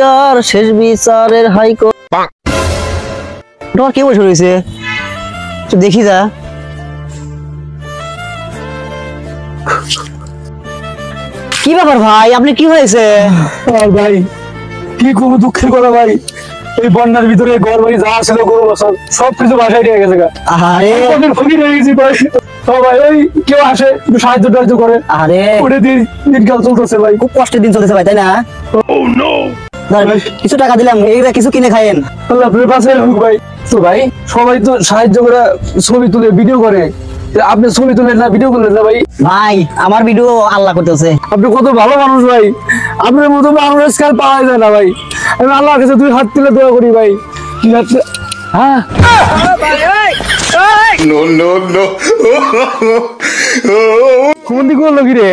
তার শেষ বিচারের হাইকোর্ট তোমার কে বসে রয়েছে দেখি যা কি ব্যাপার ভাই আপনি কি হয়েছে ভাই কি কোনো দুঃখের কথা ভাই এই বন্যার ভিতরে ঘর বাড়ি যা ছিল গরু বছর সবকিছু বাসায় নিয়ে গেছে ফকির হয়ে গেছি ভাই সবাই ওই কেউ আসে একটু সাহায্য টাহায্য করে আরে ওটা দিনকাল চলতেছে ভাই খুব কষ্টের দিন চলতেছে ভাই তাই না কিছু টাকা দিলাম এইটা কিছু কিনে খাইয়েন আল্লাহ আপনার পাশে হোক ভাই তো ভাই সবাই তো সাহায্য করে ছবি তুলে ভিডিও করে আপনি ছবি তুলেন না ভিডিও করলেন না ভাই ভাই আমার ভিডিও আল্লাহ করতেছে আপনি কত ভালো মানুষ ভাই আপনার মতো মানুষ আজকাল পাওয়া যায় না ভাই আমি আল্লাহর কাছে 2 হাত তুলে দোয়া করি ভাই কি আছে হ্যাঁ No, no, no. কোন দিকে হলো কি রে